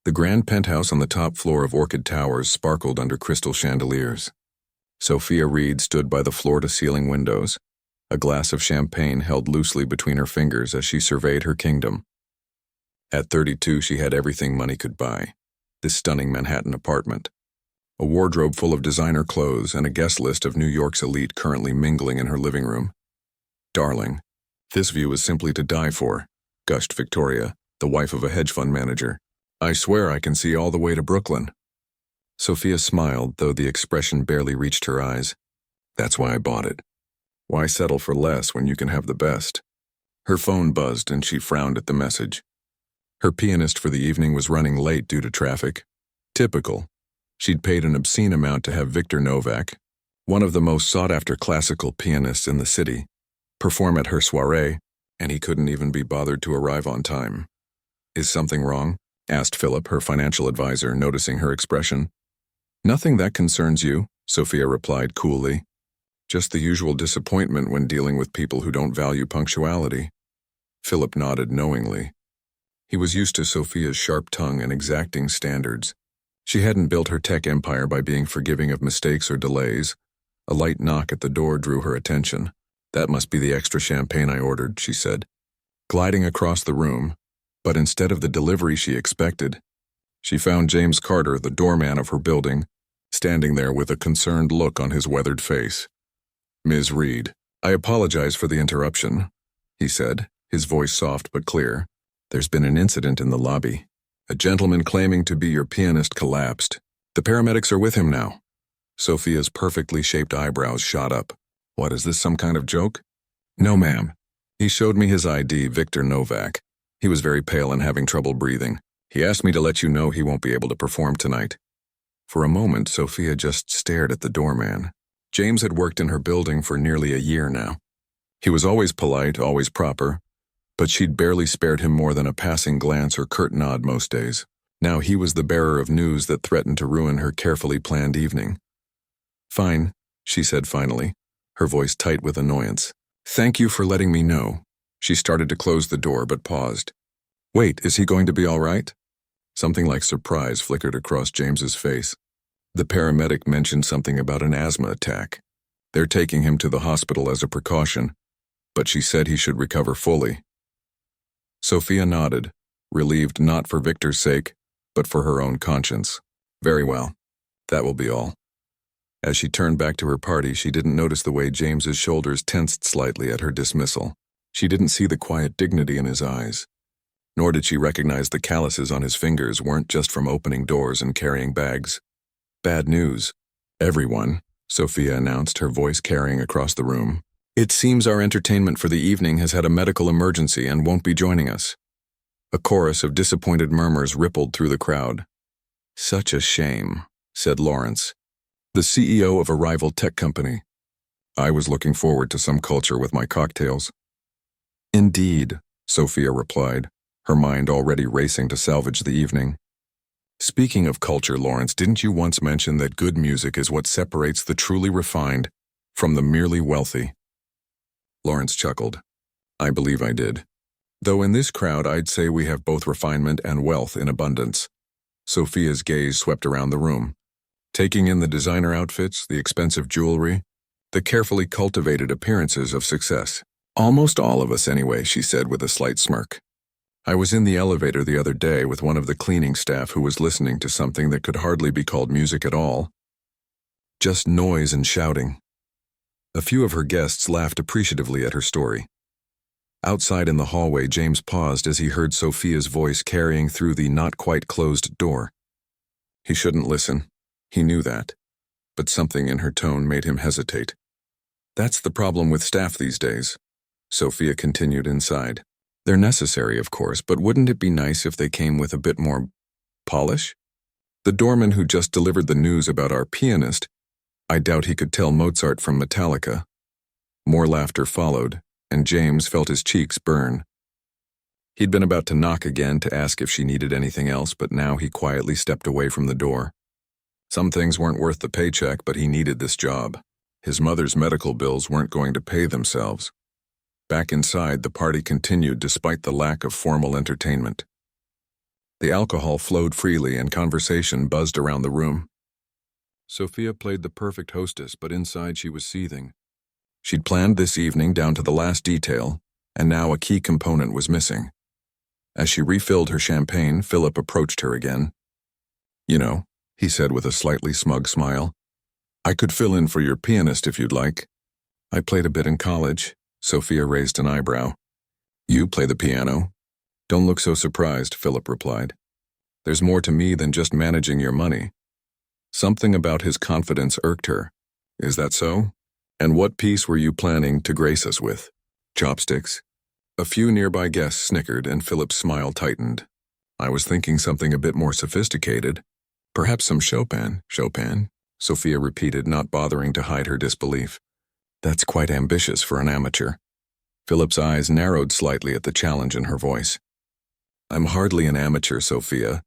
The grand penthouse on the top floor of Orchid Towers sparkled under crystal chandeliers. Sophia Reed stood by the floor-to-ceiling windows, a glass of champagne held loosely between her fingers as she surveyed her kingdom. At 32, she had everything money could buy: this stunning Manhattan apartment, a wardrobe full of designer clothes, and a guest list of New York's elite currently mingling in her living room. "Darling, this view is simply to die for," gushed Victoria, the wife of a hedge fund manager. "I swear I can see all the way to Brooklyn." Sophia smiled, though the expression barely reached her eyes. "That's why I bought it. Why settle for less when you can have the best?" Her phone buzzed and she frowned at the message. Her pianist for the evening was running late due to traffic. Typical. She'd paid an obscene amount to have Victor Novak, one of the most sought-after classical pianists in the city, perform at her soirée, and he couldn't even be bothered to arrive on time. "Is something wrong?" asked Philip, her financial advisor, noticing her expression. "Nothing that concerns you," Sophia replied coolly. "Just the usual disappointment when dealing with people who don't value punctuality." Philip nodded knowingly. He was used to Sophia's sharp tongue and exacting standards. She hadn't built her tech empire by being forgiving of mistakes or delays. A light knock at the door drew her attention. "That must be the extra champagne I ordered," she said, gliding across the room. But instead of the delivery she expected, she found James Carter, the doorman of her building, standing there with a concerned look on his weathered face. "Ms. Reed, I apologize for the interruption," he said, his voice soft but clear. "There's been an incident in the lobby. A gentleman claiming to be your pianist collapsed. The paramedics are with him now." Sophia's perfectly shaped eyebrows shot up. "What, is this some kind of joke?" "No, ma'am. He showed me his ID, Victor Novak. He was very pale and having trouble breathing. He asked me to let you know he won't be able to perform tonight." For a moment, Sophia just stared at the doorman. James had worked in her building for nearly a year now. He was always polite, always proper, but she'd barely spared him more than a passing glance or curt nod most days. Now he was the bearer of news that threatened to ruin her carefully planned evening. "Fine," she said finally, her voice tight with annoyance. "Thank you for letting me know." She started to close the door but paused. "Wait, is he going to be all right?" Something like surprise flickered across James's face. "The paramedic mentioned something about an asthma attack. They're taking him to the hospital as a precaution, but she said he should recover fully." Sophia nodded, relieved not for Victor's sake, but for her own conscience. "Very well. That will be all." As she turned back to her party, she didn't notice the way James's shoulders tensed slightly at her dismissal. She didn't see the quiet dignity in his eyes. Nor did she recognize the calluses on his fingers weren't just from opening doors and carrying bags. "Bad news. Everyone," Sophia announced, her voice carrying across the room. "It seems our entertainment for the evening has had a medical emergency and won't be joining us." A chorus of disappointed murmurs rippled through the crowd. "Such a shame," said Lawrence, the CEO of a rival tech company. "I was looking forward to some culture with my cocktails." "Indeed," Sophia replied, her mind already racing to salvage the evening. "Speaking of culture, Lawrence, didn't you once mention that good music is what separates the truly refined from the merely wealthy?" Lawrence chuckled. "I believe I did. Though in this crowd I'd say we have both refinement and wealth in abundance." Sophia's gaze swept around the room, taking in the designer outfits, the expensive jewelry, the carefully cultivated appearances of success. "Almost all of us anyway," she said with a slight smirk. "I was in the elevator the other day with one of the cleaning staff who was listening to something that could hardly be called music at all. Just noise and shouting." A few of her guests laughed appreciatively at her story. Outside in the hallway, James paused as he heard Sophia's voice carrying through the not-quite-closed door. He shouldn't listen. He knew that. But something in her tone made him hesitate. "That's the problem with staff these days," Sophia continued inside. "They're necessary, of course, but wouldn't it be nice if they came with a bit more polish? The doorman who just delivered the news about our pianist, I doubt he could tell Mozart from Metallica." More laughter followed, and James felt his cheeks burn. He'd been about to knock again to ask if she needed anything else, but now he quietly stepped away from the door. Some things weren't worth the paycheck, but he needed this job. His mother's medical bills weren't going to pay themselves. Back inside, the party continued despite the lack of formal entertainment. The alcohol flowed freely and conversation buzzed around the room. Sophia played the perfect hostess, but inside she was seething. She'd planned this evening down to the last detail, and now a key component was missing. As she refilled her champagne, Philip approached her again. "You know," he said with a slightly smug smile, "I could fill in for your pianist if you'd like." "I played a bit in college." Sophia raised an eyebrow. "You play the piano?" "Don't look so surprised," Philip replied. "There's more to me than just managing your money." Something about his confidence irked her. "Is that so? And what piece were you planning to grace us with? Chopsticks?" A few nearby guests snickered, and Philip's smile tightened. "I was thinking something a bit more sophisticated. Perhaps some Chopin." "Chopin?" Sophia repeated, not bothering to hide her disbelief. "That's quite ambitious for an amateur." Philip's eyes narrowed slightly at the challenge in her voice. "I'm hardly an amateur, Sophia.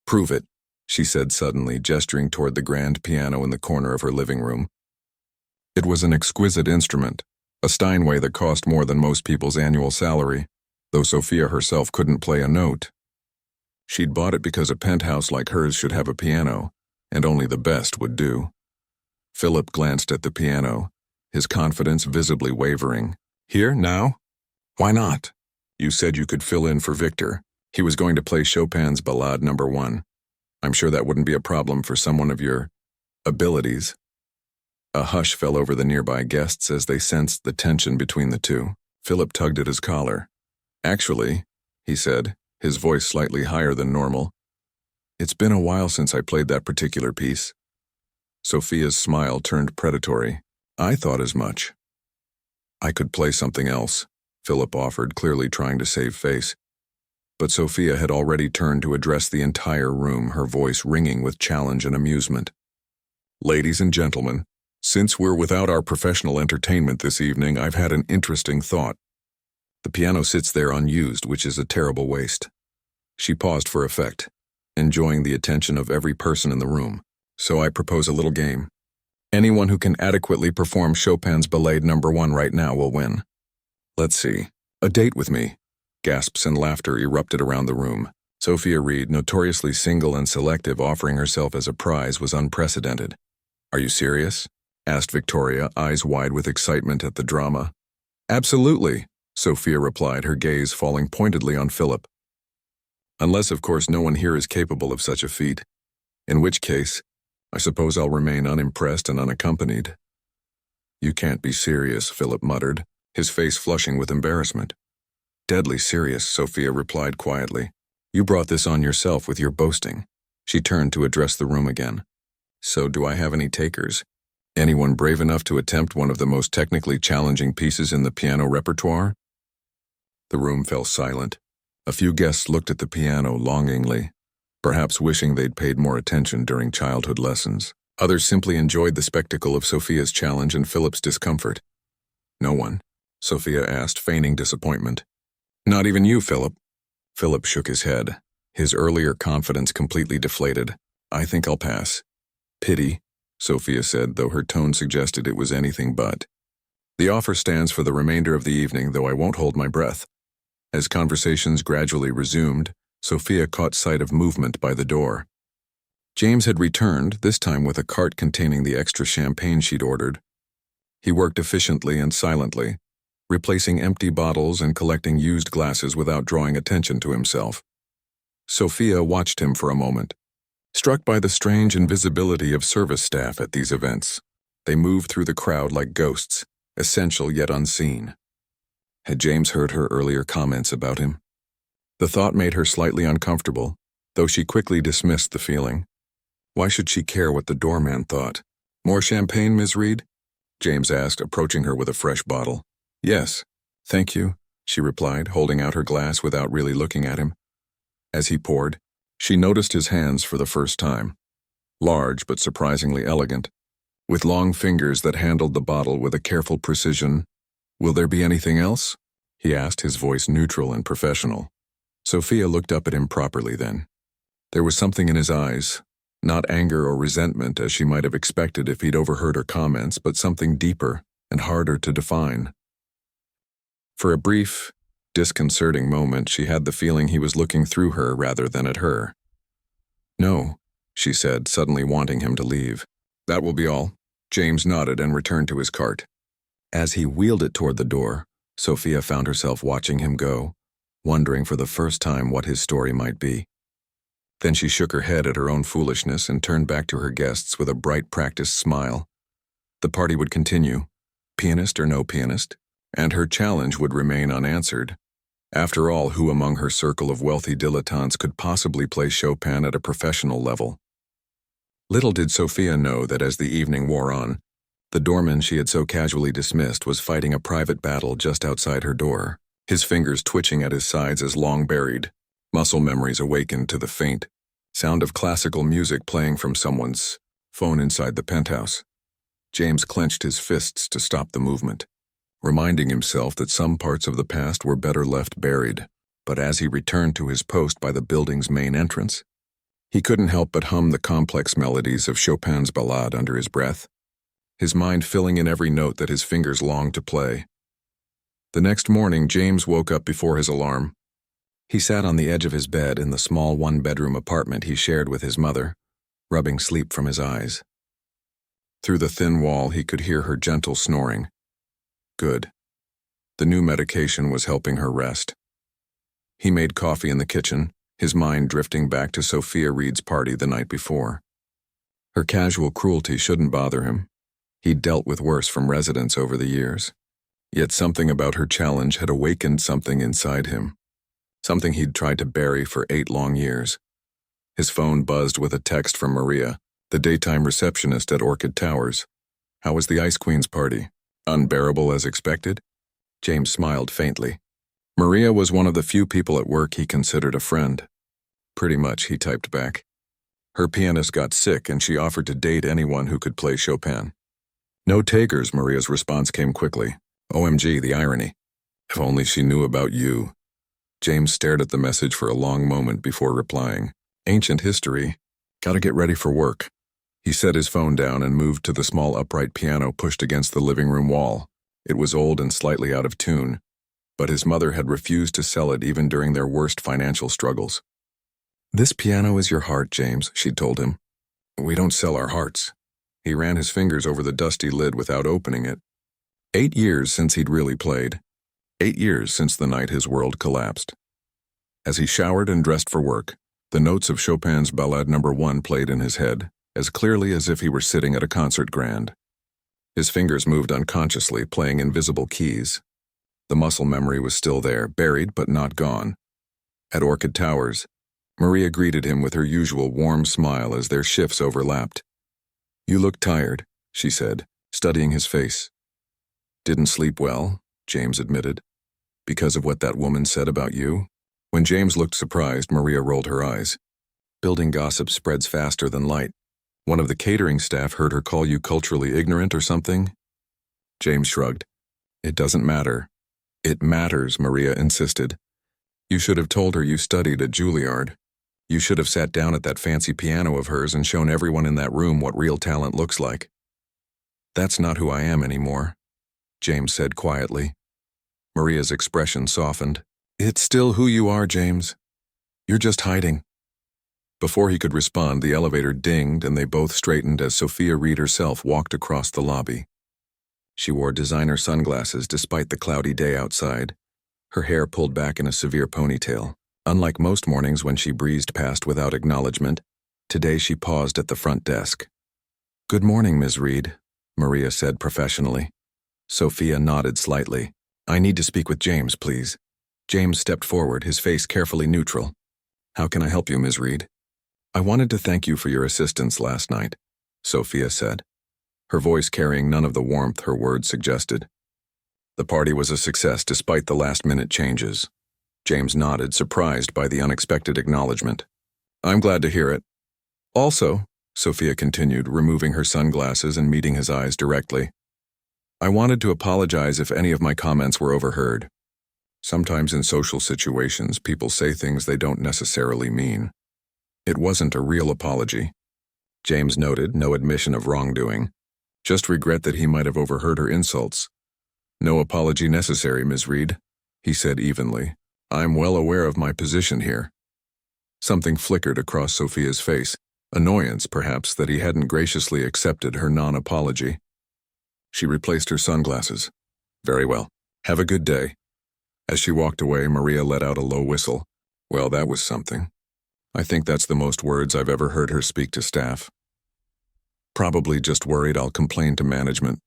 Prove it," she said suddenly, gesturing toward the grand piano in the corner of her living room. It was an exquisite instrument, a Steinway that cost more than most people's annual salary, though Sophia herself couldn't play a note. She'd bought it because a penthouse like hers should have a piano, and only the best would do. Philip glanced at the piano, his confidence visibly wavering. "Here, now? Why not? You said you could fill in for Victor. He was going to play Chopin's Ballade No. 1. I'm sure that wouldn't be a problem for someone of your abilities." A hush fell over the nearby guests as they sensed the tension between the two. Philip tugged at his collar. "Actually," he said, his voice slightly higher than normal, "it's been a while since I played that particular piece." Sophia's smile turned predatory. "I thought as much." "I could play something else," Philip offered, clearly trying to save face. But Sophia had already turned to address the entire room, her voice ringing with challenge and amusement. "Ladies and gentlemen, since we're without our professional entertainment this evening, I've had an interesting thought. The piano sits there unused, which is a terrible waste." She paused for effect, enjoying the attention of every person in the room. "So I propose a little game. Anyone who can adequately perform Chopin's Ballade No. 1 right now will win. Let's see. A date with me." Gasps and laughter erupted around the room. Sophia Reed, notoriously single and selective, offering herself as a prize, was unprecedented. "Are you serious?" asked Victoria, eyes wide with excitement at the drama. "Absolutely," Sophia replied, her gaze falling pointedly on Philip. "Unless, of course, no one here is capable of such a feat. In which case, I suppose I'll remain unimpressed and unaccompanied." "You can't be serious," Philip muttered, his face flushing with embarrassment. "Deadly serious," Sophia replied quietly. "You brought this on yourself with your boasting." She turned to address the room again. "So do I have any takers? Anyone brave enough to attempt one of the most technically challenging pieces in the piano repertoire?" The room fell silent. A few guests looked at the piano longingly, perhaps wishing they'd paid more attention during childhood lessons. Others simply enjoyed the spectacle of Sophia's challenge and Philip's discomfort. "No one?" Sophia asked, feigning disappointment. "Not even you, Philip?" Philip shook his head, his earlier confidence completely deflated. "I think I'll pass." "Pity," Sophia said, though her tone suggested it was anything but. "The offer stands for the remainder of the evening, though I won't hold my breath." As conversations gradually resumed, Sophia caught sight of movement by the door. James had returned, this time with a cart containing the extra champagne she'd ordered. He worked efficiently and silently, replacing empty bottles and collecting used glasses without drawing attention to himself. Sophia watched him for a moment, struck by the strange invisibility of service staff at these events. They moved through the crowd like ghosts, essential yet unseen. Had James heard her earlier comments about him? The thought made her slightly uncomfortable, though she quickly dismissed the feeling. Why should she care what the doorman thought? "More champagne, Miss Reed?" James asked, approaching her with a fresh bottle. "Yes, thank you," she replied, holding out her glass without really looking at him. As he poured, she noticed his hands for the first time. Large but surprisingly elegant, with long fingers that handled the bottle with a careful precision. "Will there be anything else?" he asked, his voice neutral and professional. Sophia looked up at him properly then. There was something in his eyes, not anger or resentment as she might have expected if he'd overheard her comments, but something deeper and harder to define. For a brief, disconcerting moment, she had the feeling he was looking through her rather than at her. "No," she said, suddenly wanting him to leave. "That will be all." James nodded and returned to his cart. As he wheeled it toward the door, Sophia found herself watching him go, wondering for the first time what his story might be. Then she shook her head at her own foolishness and turned back to her guests with a bright, practiced smile. The party would continue, pianist or no pianist, and her challenge would remain unanswered. After all, who among her circle of wealthy dilettantes could possibly play Chopin at a professional level? Little did Sophia know that as the evening wore on, the doorman she had so casually dismissed was fighting a private battle just outside her door, his fingers twitching at his sides as long-buried muscle memories awakened to the faint sound of classical music playing from someone's phone inside the penthouse. James clenched his fists to stop the movement, reminding himself that some parts of the past were better left buried. But as he returned to his post by the building's main entrance, he couldn't help but hum the complex melodies of Chopin's ballade under his breath, his mind filling in every note that his fingers longed to play. The next morning, James woke up before his alarm. He sat on the edge of his bed in the small one-bedroom apartment he shared with his mother, rubbing sleep from his eyes. Through the thin wall, he could hear her gentle snoring. Good. The new medication was helping her rest. He made coffee in the kitchen, his mind drifting back to Sophia Reed's party the night before. Her casual cruelty shouldn't bother him. He'd dealt with worse from residents over the years. Yet something about her challenge had awakened something inside him, something he'd tried to bury for 8 long years. His phone buzzed with a text from Maria, the daytime receptionist at Orchid Towers. "How was the Ice Queen's party? Unbearable as expected?" James smiled faintly. Maria was one of the few people at work he considered a friend. "Pretty much," he typed back. Her pianist got sick and she offered to date anyone who could play Chopin. "No takers," Maria's response came quickly. "OMG, the irony. If only she knew about you." James stared at the message for a long moment before replying. "Ancient history. Gotta get ready for work." He set his phone down and moved to the small upright piano pushed against the living room wall. It was old and slightly out of tune, but his mother had refused to sell it even during their worst financial struggles. "This piano is your heart, James," she'd told him. "We don't sell our hearts." He ran his fingers over the dusty lid without opening it. 8 years since he'd really played. 8 years since the night his world collapsed. As he showered and dressed for work, the notes of Chopin's Ballade No. 1 played in his head, as clearly as if he were sitting at a concert grand. His fingers moved unconsciously, playing invisible keys. The muscle memory was still there, buried but not gone. At Orchid Towers, Maria greeted him with her usual warm smile as their shifts overlapped. "You look tired," she said, studying his face. "Didn't sleep well," James admitted. "Because of what that woman said about you?" When James looked surprised, Maria rolled her eyes. "Building gossip spreads faster than light. One of the catering staff heard her call you culturally ignorant or something?" James shrugged. "It doesn't matter." "It matters," Maria insisted. "You should have told her you studied at Juilliard. You should have sat down at that fancy piano of hers and shown everyone in that room what real talent looks like." "That's not who I am anymore," James said quietly. Maria's expression softened. "It's still who you are, James. You're just hiding." Before he could respond, the elevator dinged and they both straightened as Sophia Reed herself walked across the lobby. She wore designer sunglasses despite the cloudy day outside, her hair pulled back in a severe ponytail. Unlike most mornings when she breezed past without acknowledgement, today she paused at the front desk. "Good morning, Ms. Reed," Maria said professionally. Sophia nodded slightly. "I need to speak with James, please." James stepped forward, his face carefully neutral. "How can I help you, Ms. Reed?" "I wanted to thank you for your assistance last night," Sophia said, her voice carrying none of the warmth her words suggested. "The party was a success despite the last-minute changes." James nodded, surprised by the unexpected acknowledgement. "I'm glad to hear it. Also," Sophia continued, removing her sunglasses and meeting his eyes directly, "I wanted to apologize if any of my comments were overheard. Sometimes in social situations, people say things they don't necessarily mean." "It wasn't a real apology," James noted, no admission of wrongdoing. "Just regret that he might have overheard her insults." "No apology necessary, Ms. Reed. he said evenly. I'm well aware of my position here. Something flickered across Sophia's face, annoyance perhaps that he hadn't graciously accepted her non-apology. She replaced her sunglasses. Very well. Have a good day. As she walked away, Maria let out a low whistle. Well, that was something. I think that's the most words I've ever heard her speak to staff. Probably just worried I'll complain to management,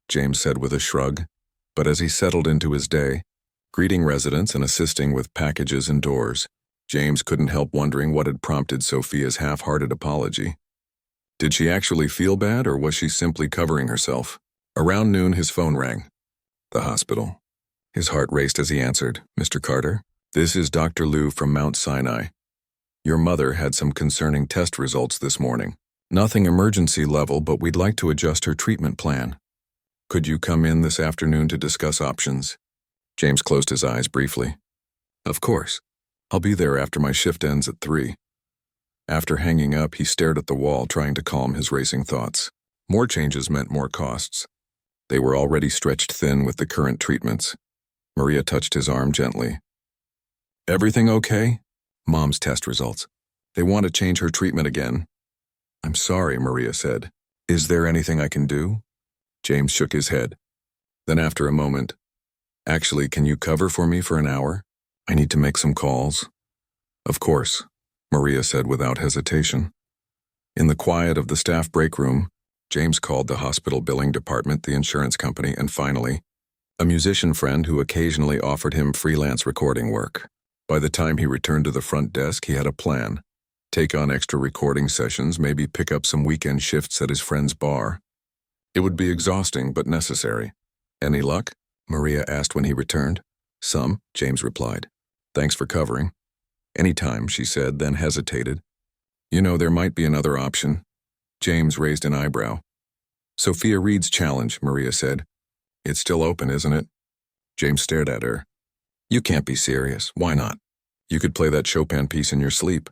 James said with a shrug. But as he settled into his day, greeting residents and assisting with packages and doors, James couldn't help wondering what had prompted Sophia's half-hearted apology. Did she actually feel bad, or was she simply covering herself? Around noon, his phone rang. The hospital. His heart raced as he answered. Mr. Carter, this is Dr. Liu from Mount Sinai. Your mother had some concerning test results this morning. Nothing emergency level, but we'd like to adjust her treatment plan. Could you come in this afternoon to discuss options? James closed his eyes briefly. Of course. I'll be there after my shift ends at 3. After hanging up, he stared at the wall, trying to calm his racing thoughts. More changes meant more costs. They were already stretched thin with the current treatments. Maria touched his arm gently. Everything okay? Mom's test results. They want to change her treatment again. I'm sorry, Maria said. Is there anything I can do? James shook his head. Then after a moment, actually, can you cover for me for an hour? I need to make some calls. Of course, Maria said without hesitation. In the quiet of the staff break room, James called the hospital billing department, the insurance company, and finally, a musician friend who occasionally offered him freelance recording work. By the time he returned to the front desk, he had a plan. Take on extra recording sessions, maybe pick up some weekend shifts at his friend's bar. It would be exhausting, but necessary. Any luck? Maria asked when he returned. Some, James replied. Thanks for covering. Anytime, she said, then hesitated. You know, there might be another option. James raised an eyebrow. Sophia Reed's challenge, Maria said. It's still open, isn't it? James stared at her. You can't be serious. Why not? You could play that Chopin piece in your sleep.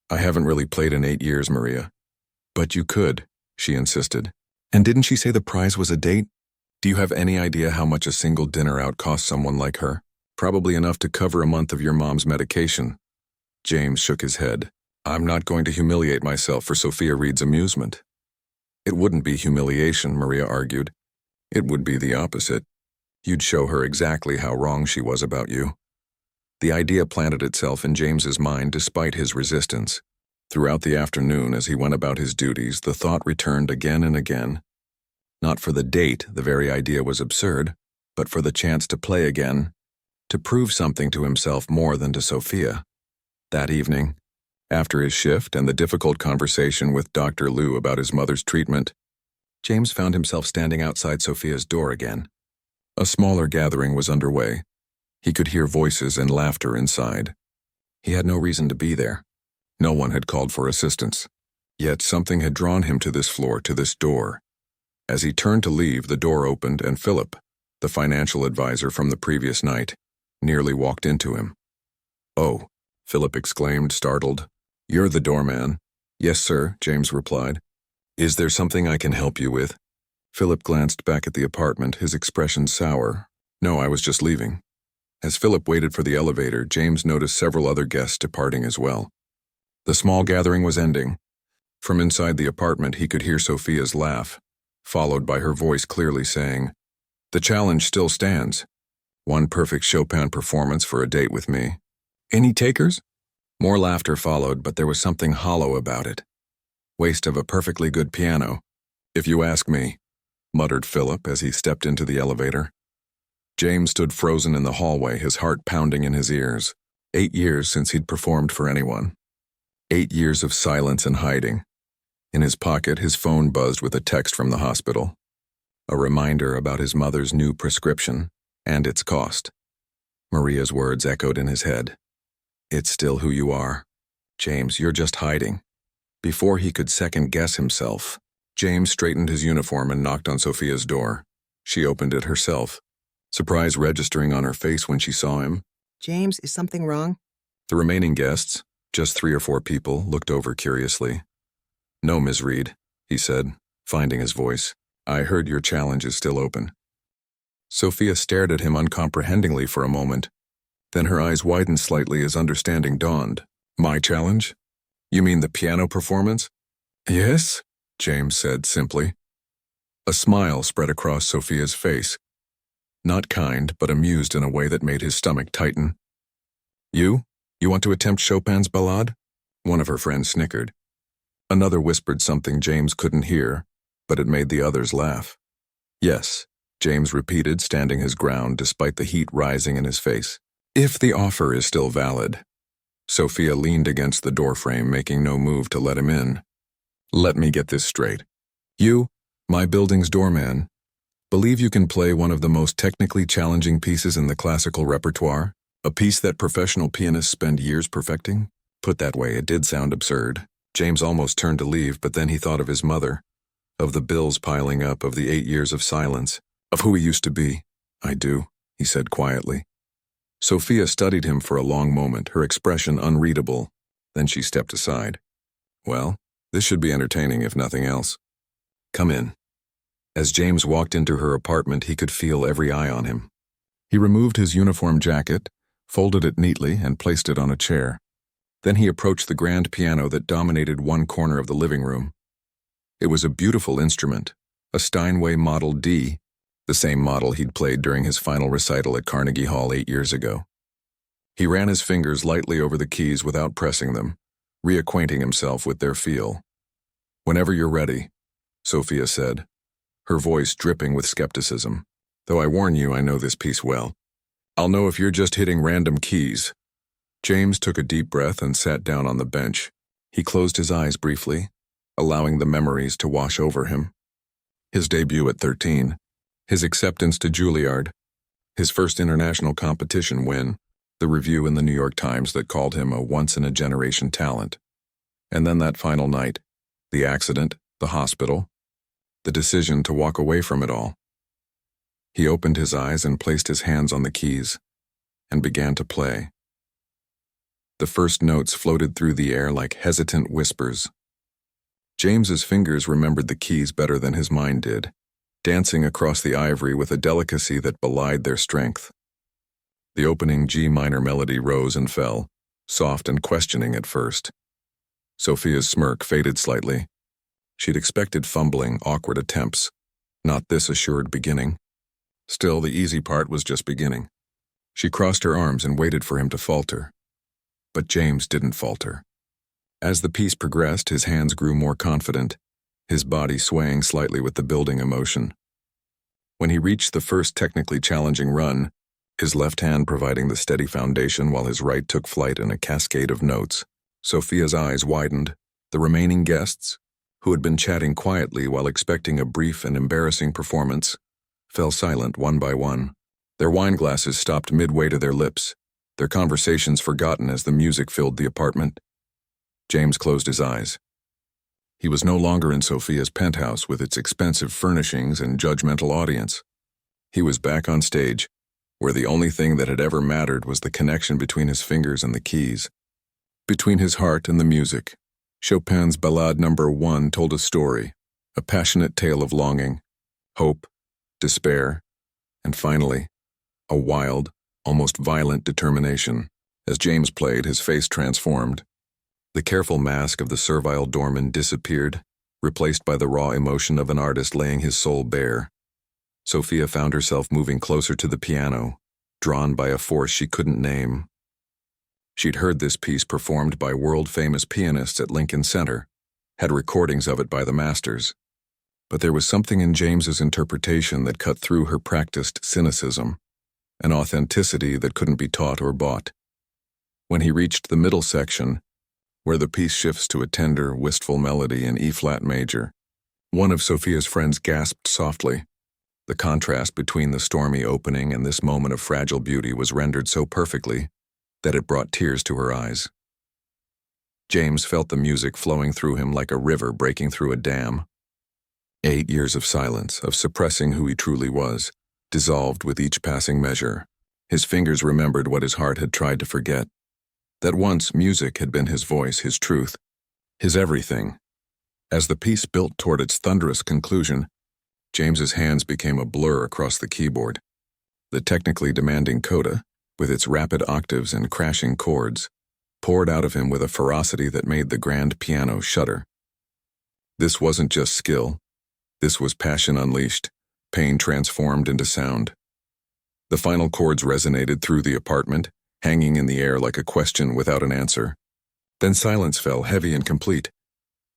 I haven't really played in 8 years, Maria. But you could, she insisted. And didn't she say the prize was a date? Do you have any idea how much a single dinner out costs someone like her? Probably enough to cover a month of your mom's medication. James shook his head. I'm not going to humiliate myself for Sophia Reed's amusement. It wouldn't be humiliation, Maria argued. It would be the opposite. You'd show her exactly how wrong she was about you. The idea planted itself in James's mind despite his resistance. Throughout the afternoon, as he went about his duties, the thought returned again and again. Not for the date, the very idea was absurd, but for the chance to play again, to prove something to himself more than to Sophia. That evening, after his shift and the difficult conversation with Dr. Liu about his mother's treatment, James found himself standing outside Sophia's door again. A smaller gathering was underway. He could hear voices and laughter inside. He had no reason to be there. No one had called for assistance. Yet something had drawn him to this floor, to this door. As he turned to leave, the door opened and Philip, the financial advisor from the previous night, nearly walked into him. Oh, Philip exclaimed, startled. You're the doorman. Yes, sir, James replied. Is there something I can help you with? Philip glanced back at the apartment, his expression sour. No, I was just leaving. As Philip waited for the elevator, James noticed several other guests departing as well. The small gathering was ending. From inside the apartment, he could hear Sophia's laugh, followed by her voice clearly saying, The challenge still stands. One perfect Chopin performance for a date with me. Any takers? More laughter followed, but there was something hollow about it. Waste of a perfectly good piano, if you ask me, muttered Philip as he stepped into the elevator. James stood frozen in the hallway, his heart pounding in his ears. 8 years since he'd performed for anyone. 8 years of silence and hiding. In his pocket, his phone buzzed with a text from the hospital. A reminder about his mother's new prescription and its cost. Maria's words echoed in his head. It's still who you are. James, you're just hiding. Before he could second-guess himself, James straightened his uniform and knocked on Sophia's door. She opened it herself, surprise registering on her face when she saw him. James, is something wrong? The remaining guests, just 3 or 4 people, looked over curiously. No, Ms. Reed, he said, finding his voice. I heard your challenge is still open. Sophia stared at him uncomprehendingly for a moment. Then her eyes widened slightly as understanding dawned. My challenge? You mean the piano performance? Yes, James said simply. A smile spread across Sophia's face. Not kind, but amused in a way that made his stomach tighten. You? You want to attempt Chopin's ballade? One of her friends snickered. Another whispered something James couldn't hear, but it made the others laugh. Yes, James repeated, standing his ground despite the heat rising in his face. If the offer is still valid. Sophia leaned against the doorframe, making no move to let him in. Let me get this straight. You, my building's doorman, believe you can play one of the most technically challenging pieces in the classical repertoire? A piece that professional pianists spend years perfecting? Put that way, it did sound absurd. James almost turned to leave, but then he thought of his mother, of the bills piling up, of the 8 years of silence, of who he used to be. I do, he said quietly. Sophia studied him for a long moment, her expression unreadable. Then she stepped aside. Well, this should be entertaining if nothing else. Come in. As James walked into her apartment, he could feel every eye on him. He removed his uniform jacket, folded it neatly, and placed it on a chair. Then he approached the grand piano that dominated one corner of the living room. It was a beautiful instrument, a Steinway Model D, the same model he'd played during his final recital at Carnegie Hall 8 years ago. He ran his fingers lightly over the keys without pressing them, reacquainting himself with their feel. Whenever you're ready, Sophia said, her voice dripping with skepticism. Though I warn you, I know this piece well. I'll know if you're just hitting random keys. James took a deep breath and sat down on the bench. He closed his eyes briefly, allowing the memories to wash over him. His debut at 13, his acceptance to Juilliard, his first international competition win, the review in the New York Times that called him a once-in-a-generation talent. And then that final night, the accident, the hospital, the decision to walk away from it all. He opened his eyes and placed his hands on the keys, and began to play. The first notes floated through the air like hesitant whispers. James's fingers remembered the keys better than his mind did, dancing across the ivory with a delicacy that belied their strength. The opening G minor melody rose and fell, soft and questioning at first. Sophia's smirk faded slightly. She'd expected fumbling, awkward attempts, not this assured beginning. Still, the easy part was just beginning. She crossed her arms and waited for him to falter. But James didn't falter. As the piece progressed, his hands grew more confident, his body swaying slightly with the building emotion. When he reached the first technically challenging run, his left hand providing the steady foundation while his right took flight in a cascade of notes, Sophia's eyes widened. The remaining guests, who had been chatting quietly while expecting a brief and embarrassing performance, fell silent one by one. Their wine glasses stopped midway to their lips, their conversations forgotten as the music filled the apartment. James closed his eyes. He was no longer in Sophia's penthouse with its expensive furnishings and judgmental audience. He was back on stage, where the only thing that had ever mattered was the connection between his fingers and the keys. Between his heart and the music, Chopin's Ballade No. 1 told a story, a passionate tale of longing, hope, despair, and finally, a wild, almost violent determination. As James played, his face transformed. The careful mask of the servile doorman disappeared, replaced by the raw emotion of an artist laying his soul bare. Sophia found herself moving closer to the piano, drawn by a force she couldn't name. She'd heard this piece performed by world-famous pianists at Lincoln Center, had recordings of it by the masters. But there was something in James's interpretation that cut through her practiced cynicism, an authenticity that couldn't be taught or bought. When he reached the middle section, where the piece shifts to a tender, wistful melody in E-flat major, one of Sophia's friends gasped softly. The contrast between the stormy opening and this moment of fragile beauty was rendered so perfectly that it brought tears to her eyes. James felt the music flowing through him like a river breaking through a dam. 8 years of silence, of suppressing who he truly was, dissolved with each passing measure. His fingers remembered what his heart had tried to forget. That once music had been his voice, his truth, his everything. As the piece built toward its thunderous conclusion, James's hands became a blur across the keyboard. The technically demanding coda, with its rapid octaves and crashing chords, poured out of him with a ferocity that made the grand piano shudder. This wasn't just skill. This was passion unleashed, pain transformed into sound. The final chords resonated through the apartment, hanging in the air like a question without an answer. Then silence fell, heavy and complete.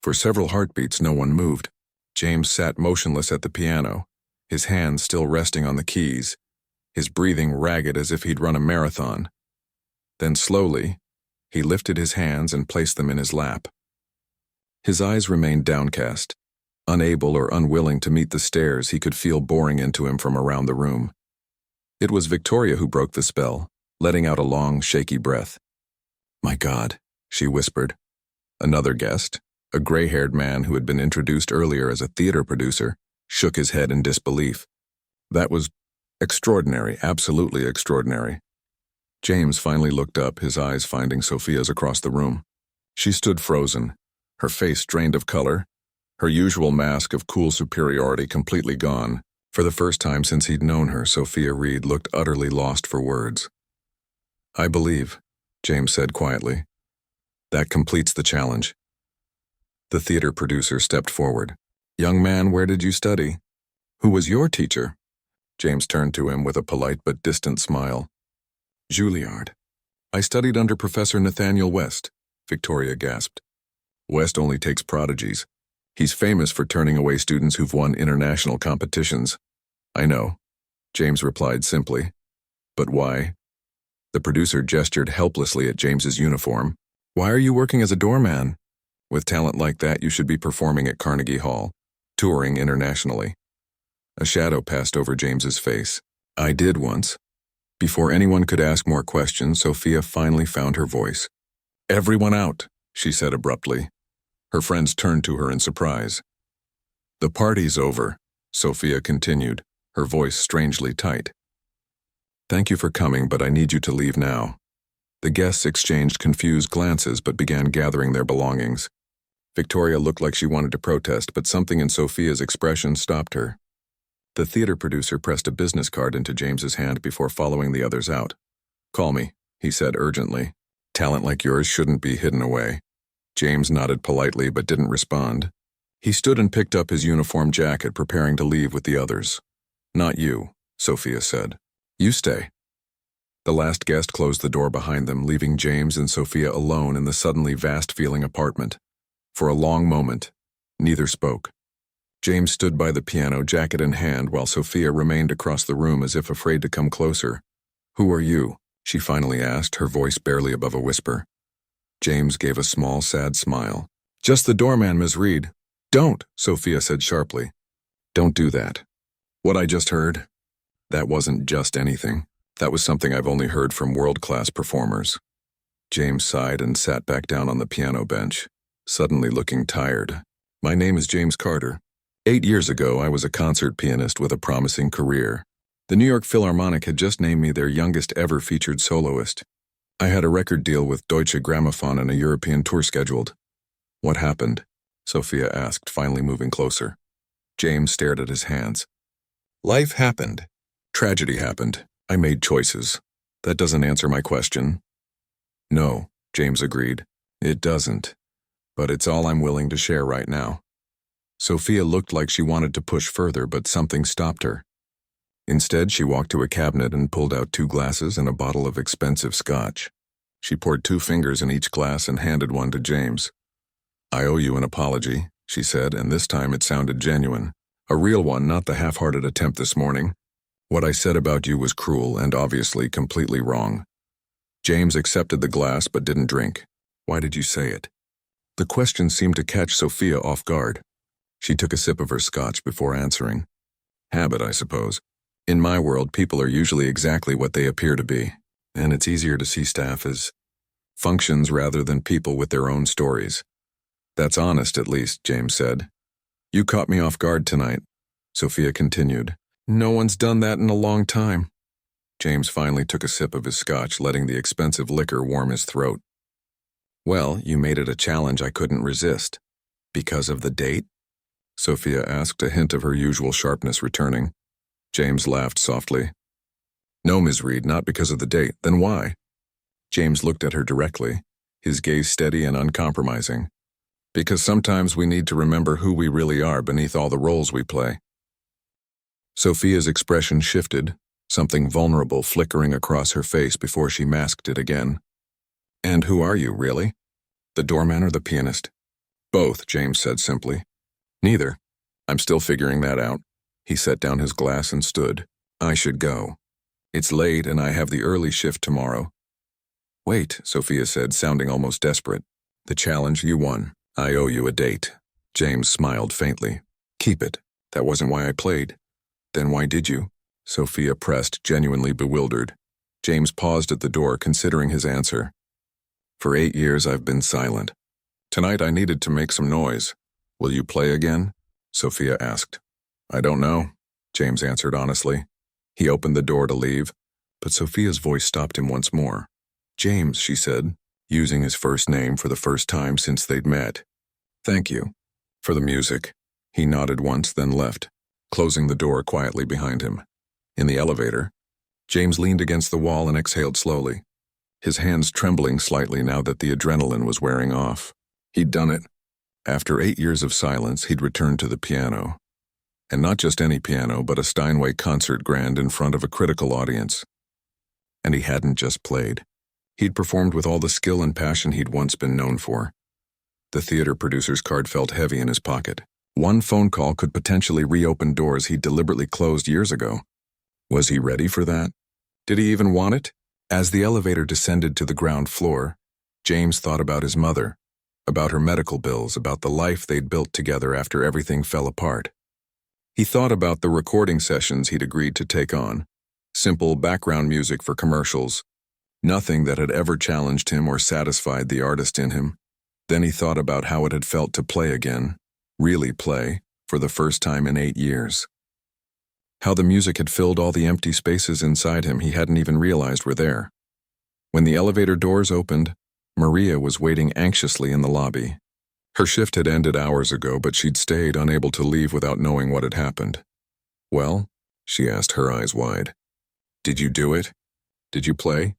For several heartbeats, no one moved. James sat motionless at the piano, his hands still resting on the keys, his breathing ragged as if he'd run a marathon. Then slowly, he lifted his hands and placed them in his lap. His eyes remained downcast, unable or unwilling to meet the stares he could feel boring into him from around the room. It was Victoria who broke the spell, letting out a long, shaky breath. "My God," she whispered. Another guest, a gray-haired man who had been introduced earlier as a theater producer, shook his head in disbelief. That was extraordinary, absolutely extraordinary. James finally looked up, his eyes finding Sophia's across the room. She stood frozen, her face drained of color, her usual mask of cool superiority completely gone. For the first time since he'd known her, Sophia Reed looked utterly lost for words. "I believe," James said quietly. "That completes the challenge." The theater producer stepped forward. "Young man, where did you study? Who was your teacher?" James turned to him with a polite but distant smile. "Juilliard. I studied under Professor Nathaniel West," Victoria gasped. "West only takes prodigies. He's famous for turning away students who've won international competitions." "I know," James replied simply. "But why?" The producer gestured helplessly at James's uniform. "Why are you working as a doorman? With talent like that, you should be performing at Carnegie Hall, touring internationally." A shadow passed over James's face. "I did once." Before anyone could ask more questions, Sophia finally found her voice. "Everyone out," she said abruptly. Her friends turned to her in surprise. "The party's over," Sophia continued, her voice strangely tight. "Thank you for coming, but I need you to leave now." The guests exchanged confused glances but began gathering their belongings. Victoria looked like she wanted to protest, but something in Sophia's expression stopped her. The theater producer pressed a business card into James's hand before following the others out. "Call me," he said urgently. "Talent like yours shouldn't be hidden away." James nodded politely but didn't respond. He stood and picked up his uniform jacket, preparing to leave with the others. "Not you," Sophia said. "You stay." The last guest closed the door behind them, leaving James and Sophia alone in the suddenly vast-feeling apartment. For a long moment, neither spoke. James stood by the piano, jacket in hand, while Sophia remained across the room as if afraid to come closer. "Who are you?" she finally asked, her voice barely above a whisper. James gave a small, sad smile. "Just the doorman, Ms. Reed." "Don't," Sophia said sharply. "Don't do that." "What I just heard? That wasn't just anything. That was something I've only heard from world-class performers." James sighed and sat back down on the piano bench, suddenly looking tired. "My name is James Carter. 8 years ago, I was a concert pianist with a promising career. The New York Philharmonic had just named me their youngest ever featured soloist. I had a record deal with Deutsche Grammophon and a European tour scheduled." "What happened?" Sophia asked, finally moving closer. James stared at his hands. "Life happened. Tragedy happened. I made choices. That doesn't answer my question." "No," James agreed. "It doesn't. But it's all I'm willing to share right now." Sophia looked like she wanted to push further, but something stopped her. Instead, she walked to a cabinet and pulled out 2 glasses and a bottle of expensive scotch. She poured 2 fingers in each glass and handed one to James. "I owe you an apology," she said, and this time it sounded genuine. "A real one, not the half-hearted attempt this morning. What I said about you was cruel and obviously completely wrong." James accepted the glass but didn't drink. "Why did you say it?" The question seemed to catch Sophia off guard. She took a sip of her scotch before answering. "Habit, I suppose. In my world, people are usually exactly what they appear to be, and it's easier to see staff as functions rather than people with their own stories." "That's honest, at least," James said. "You caught me off guard tonight," Sophia continued. "No one's done that in a long time." James finally took a sip of his scotch, letting the expensive liquor warm his throat. "Well, you made it a challenge I couldn't resist." "Because of the date?" Sophia asked, a hint of her usual sharpness returning. James laughed softly. No, Ms. Reed, not because of the date. Then why? James looked at her directly, his gaze steady and uncompromising. Because sometimes we need to remember who we really are beneath all the roles we play. Sophia's expression shifted, something vulnerable flickering across her face before she masked it again. And who are you, really? The doorman or the pianist? Both, James said simply. Neither. I'm still figuring that out. He set down his glass and stood. I should go. It's late and I have the early shift tomorrow. Wait, Sophia said, sounding almost desperate. The challenge, you won. I owe you a date. James smiled faintly. Keep it. That wasn't why I played. Then why did you? Sophia pressed, genuinely bewildered. James paused at the door, considering his answer. For 8 years I've been silent. Tonight I needed to make some noise. Will you play again? Sophia asked. I don't know, James answered honestly. He opened the door to leave, but Sophia's voice stopped him once more. James, she said, using his first name for the first time since they'd met. Thank you. For the music. He nodded once, then left, closing the door quietly behind him. In the elevator, James leaned against the wall and exhaled slowly, his hands trembling slightly now that the adrenaline was wearing off. He'd done it. After 8 years of silence, he'd returned to the piano. And not just any piano, but a Steinway concert grand in front of a critical audience. And he hadn't just played. He'd performed with all the skill and passion he'd once been known for. The theater producer's card felt heavy in his pocket. One phone call could potentially reopen doors he'd deliberately closed years ago. Was he ready for that? Did he even want it? As the elevator descended to the ground floor, James thought about his mother, about her medical bills, about the life they'd built together after everything fell apart. He thought about the recording sessions he'd agreed to take on, simple background music for commercials, nothing that had ever challenged him or satisfied the artist in him. Then he thought about how it had felt to play again, really play, for the first time in 8 years. How the music had filled all the empty spaces inside him he hadn't even realized were there. When the elevator doors opened, Maria was waiting anxiously in the lobby. Her shift had ended hours ago, but she'd stayed, unable to leave without knowing what had happened. Well, she asked, her eyes wide. Did you do it? Did you play?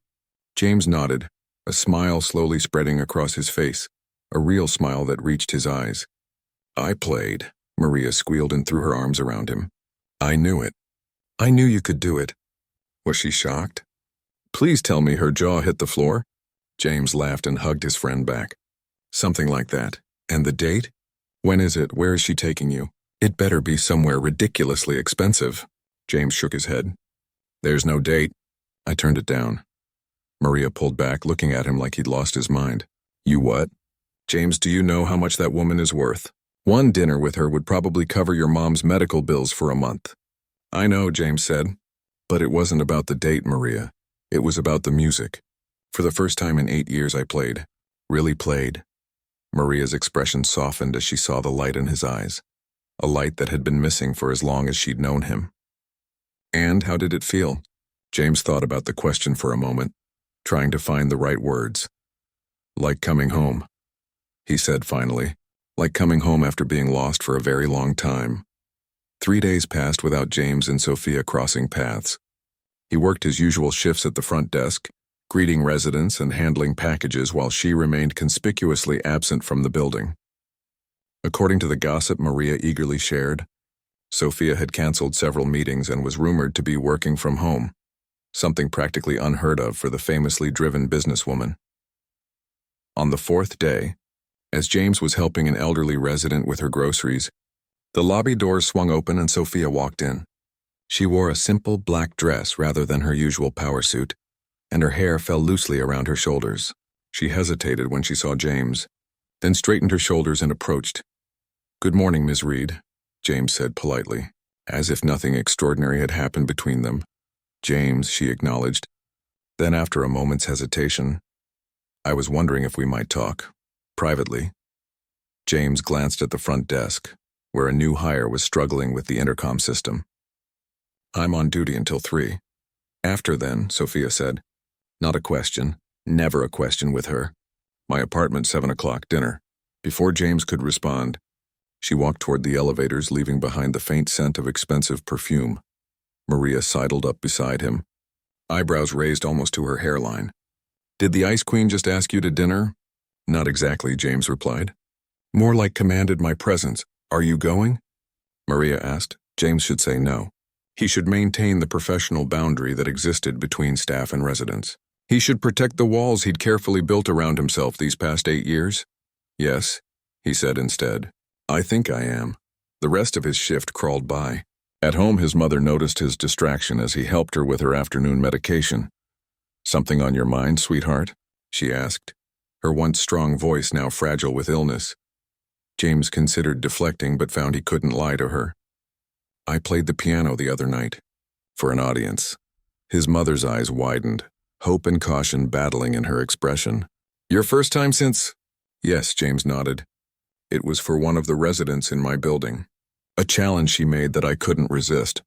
James nodded, a smile slowly spreading across his face, a real smile that reached his eyes. I played, Maria squealed and threw her arms around him. I knew it. I knew you could do it. Was she shocked? Please tell me her jaw hit the floor. James laughed and hugged his friend back. Something like that. And the date? When is it? Where is she taking you? It better be somewhere ridiculously expensive. James shook his head. There's no date. I turned it down. Maria pulled back, looking at him like he'd lost his mind. You what? James, do you know how much that woman is worth? One dinner with her would probably cover your mom's medical bills for a month. I know, James said. But it wasn't about the date, Maria. It was about the music. For the first time in 8 years I played. Really played. Maria's expression softened as she saw the light in his eyes. A light that had been missing for as long as she'd known him. And how did it feel? James thought about the question for a moment, trying to find the right words. Like coming home, he said finally. Like coming home after being lost for a very long time. 3 days passed without James and Sophia crossing paths. He worked his usual shifts at the front desk, greeting residents and handling packages while she remained conspicuously absent from the building. According to the gossip Maria eagerly shared, Sophia had canceled several meetings and was rumored to be working from home, something practically unheard of for the famously driven businesswoman. On the 4th day, as James was helping an elderly resident with her groceries, the lobby doors swung open and Sophia walked in. She wore a simple black dress rather than her usual power suit, and her hair fell loosely around her shoulders. She hesitated when she saw James, then straightened her shoulders and approached. Good morning, Ms. Reed, James said politely, as if nothing extraordinary had happened between them. James, she acknowledged. Then after a moment's hesitation, I was wondering if we might talk. Privately. James glanced at the front desk, where a new hire was struggling with the intercom system. I'm on duty until 3. After then, Sophia said. Not a question. Never a question with her. My apartment, 7 o'clock, dinner. Before James could respond, she walked toward the elevators, leaving behind the faint scent of expensive perfume. Maria sidled up beside him. eyebrows raised almost to her hairline. "Did the Ice Queen just ask you to dinner?" "Not exactly," James replied. "More like commanded my presence. Are you going?" Maria asked. James should say no. He should maintain the professional boundary that existed between staff and residents. He should protect the walls he'd carefully built around himself these past 8 years. "Yes," he said instead. "I think I am." The rest of his shift crawled by. At home, his mother noticed his distraction as he helped her with her afternoon medication. "Something on your mind, sweetheart?" she asked, her once strong voice now fragile with illness. James considered deflecting but found he couldn't lie to her. "I played the piano the other night." For an audience. His mother's eyes widened, hope and caution battling in her expression. "Your first time since—" "Yes," James nodded. "It was for one of the residents in my building. A challenge she made that I couldn't resist."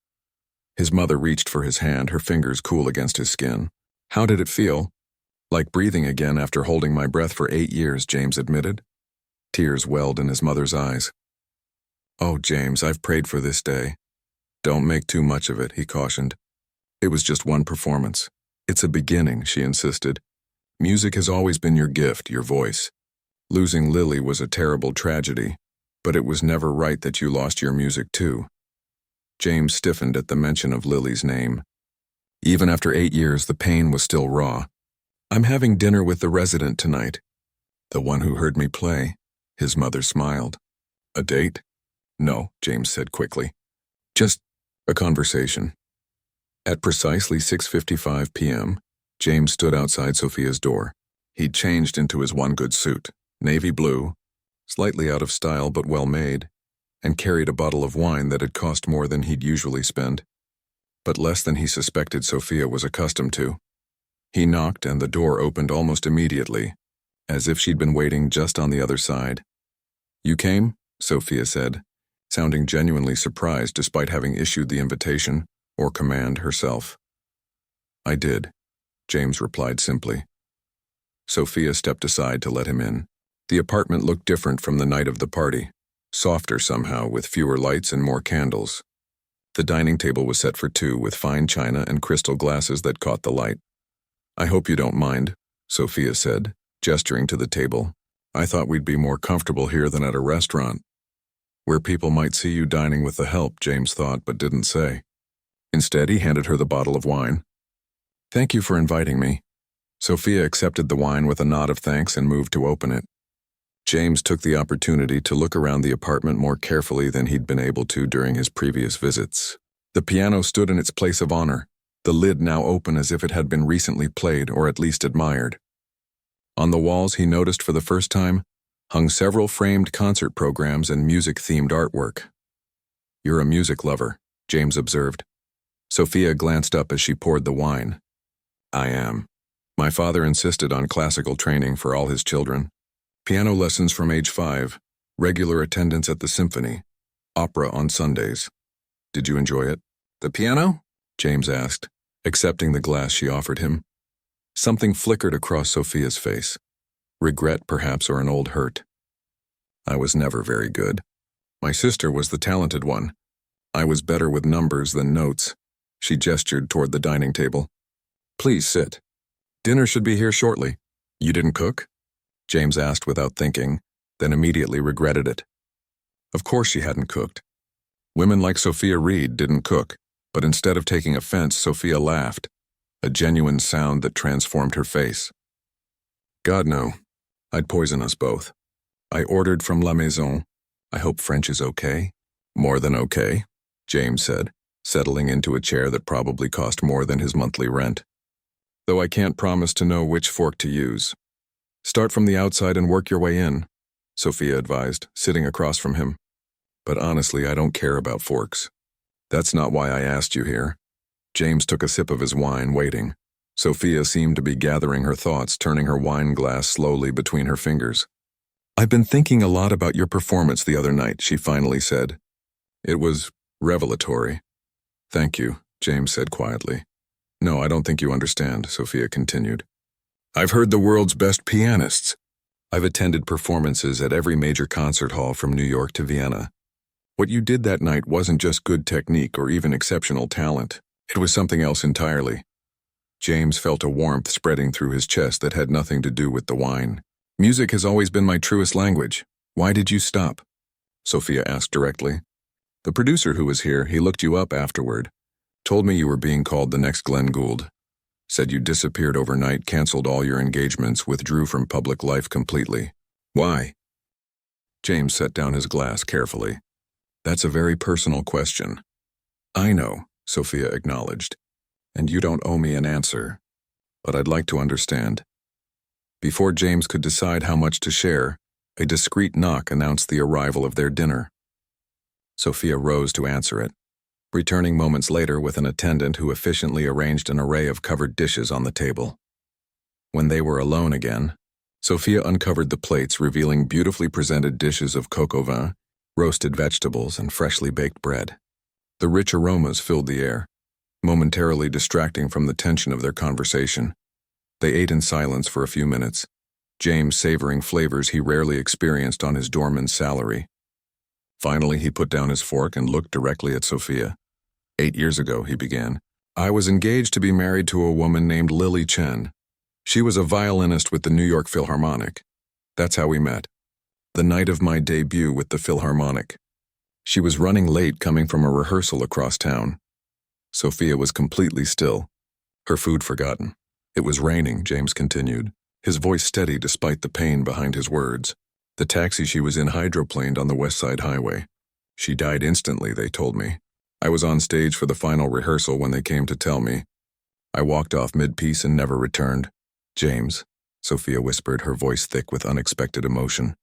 His mother reached for his hand, her fingers cool against his skin. "How did it feel?" "Like breathing again after holding my breath for 8 years, James admitted. Tears welled in his mother's eyes. "Oh, James, I've prayed for this day." "Don't make too much of it," he cautioned. "It was just one performance. It's a beginning," she insisted. "Music has always been your gift, your voice. Losing Lily was a terrible tragedy, but it was never right that you lost your music too." James stiffened at the mention of Lily's name. Even after 8 years, the pain was still raw. "I'm having dinner with the resident tonight." "The one who heard me play?" His mother smiled. "A date?" "No," James said quickly. "Just a conversation." At precisely 6:55 p.m., James stood outside Sophia's door. He'd changed into his one good suit, navy blue, slightly out of style but well made, and carried a bottle of wine that had cost more than he'd usually spend, but less than he suspected Sophia was accustomed to. He knocked and the door opened almost immediately, as if she'd been waiting just on the other side. "You came?" Sophia said, sounding genuinely surprised despite having issued the invitation or command herself. "I did," James replied simply. Sophia stepped aside to let him in. The apartment looked different from the night of the party, softer somehow with fewer lights and more candles. The dining table was set for 2 with fine china and crystal glasses that caught the light. "I hope you don't mind," Sophia said, gesturing to the table. "I thought we'd be more comfortable here than at a restaurant." Where people might see you dining with the help, James thought, but didn't say. Instead, he handed her the bottle of wine. "Thank you for inviting me." Sophia accepted the wine with a nod of thanks and moved to open it. James took the opportunity to look around the apartment more carefully than he'd been able to during his previous visits. The piano stood in its place of honor, the lid now open as if it had been recently played or at least admired. On the walls, he noticed for the first time, hung several framed concert programs and music-themed artwork. "You're a music lover," James observed. Sophia glanced up as she poured the wine. "I am. My father insisted on classical training for all his children. Piano lessons from age 5, regular attendance at the symphony, opera on Sundays." "Did you enjoy it?" "The piano?" James asked, accepting the glass she offered him. Something flickered across Sophia's face. Regret, perhaps, or an old hurt. "I was never very good. My sister was the talented one. I was better with numbers than notes." She gestured toward the dining table. "Please sit. Dinner should be here shortly." "You didn't cook?" James asked without thinking, then immediately regretted it. Of course she hadn't cooked. Women like Sophia Reed didn't cook, but instead of taking offense, Sophia laughed, a genuine sound that transformed her face. "God, no. I'd poison us both. I ordered from La Maison. I hope French is okay." "More than okay," James said, settling into a chair that probably cost more than his monthly rent. "Though I can't promise to know which fork to use." "Start from the outside and work your way in," Sophia advised, sitting across from him. "But honestly, I don't care about forks. That's not why I asked you here." James took a sip of his wine, waiting. Sophia seemed to be gathering her thoughts, turning her wine glass slowly between her fingers. "I've been thinking a lot about your performance the other night," she finally said. "It was revelatory." "Thank you," James said quietly. "No, I don't think you understand," Sophia continued. "I've heard the world's best pianists. I've attended performances at every major concert hall from New York to Vienna. What you did that night wasn't just good technique or even exceptional talent. It was something else entirely." James felt a warmth spreading through his chest that had nothing to do with the wine. Music has always been my truest language. Why did you stop? Sophia asked directly. The producer who was here, he looked you up afterward. Told me you were being called the next Glenn Gould. Said you disappeared overnight, canceled all your engagements, withdrew from public life completely. Why? James set down his glass carefully. That's a very personal question. I know, Sophia acknowledged. And you don't owe me an answer. But I'd like to understand. Before James could decide how much to share, a discreet knock announced the arrival of their dinner. Sophia rose to answer it, returning moments later with an attendant who efficiently arranged an array of covered dishes on the table. When they were alone again, Sophia uncovered the plates, revealing beautifully presented dishes of coq au vin, roasted vegetables, and freshly baked bread. The rich aromas filled the air, momentarily distracting from the tension of their conversation. They ate in silence for a few minutes, James savoring flavors he rarely experienced on his doorman's salary. Finally, he put down his fork and looked directly at Sophia. 8 years ago, he began, I was engaged to be married to a woman named Lily Chen. She was a violinist with the New York Philharmonic. That's how we met. The night of my debut with the Philharmonic. She was running late coming from a rehearsal across town. Sophia was completely still, her food forgotten. It was raining, James continued, his voice steady despite the pain behind his words. The taxi she was in hydroplaned on the West Side Highway. She died instantly, they told me. I was on stage for the final rehearsal when they came to tell me. I walked off mid-piece and never returned. James, Sophia whispered, her voice thick with unexpected emotion.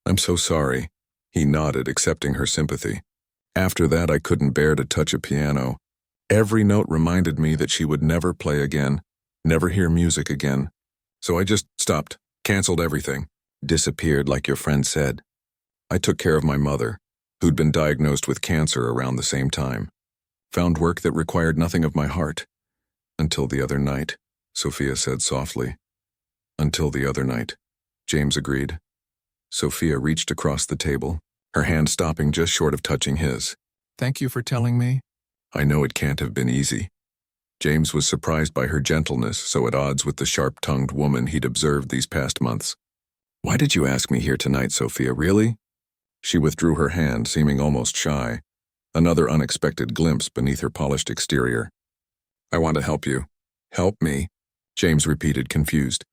I'm so sorry. He nodded, accepting her sympathy. After that, I couldn't bear to touch a piano. Every note reminded me that she would never play again, never hear music again. So I just stopped, canceled everything, disappeared like your friend said. I took care of my mother, who'd been diagnosed with cancer around the same time. Found work that required nothing of my heart. Until the other night, Sophia said softly. Until the other night, James agreed. Sophia reached across the table, her hand stopping just short of touching his. Thank you for telling me. I know it can't have been easy. James was surprised by her gentleness, so at odds with the sharp-tongued woman he'd observed these past months. Why did you ask me here tonight, Sophia, really? She withdrew her hand, seeming almost shy, another unexpected glimpse beneath her polished exterior. I want to help you. Help me, James repeated, confused.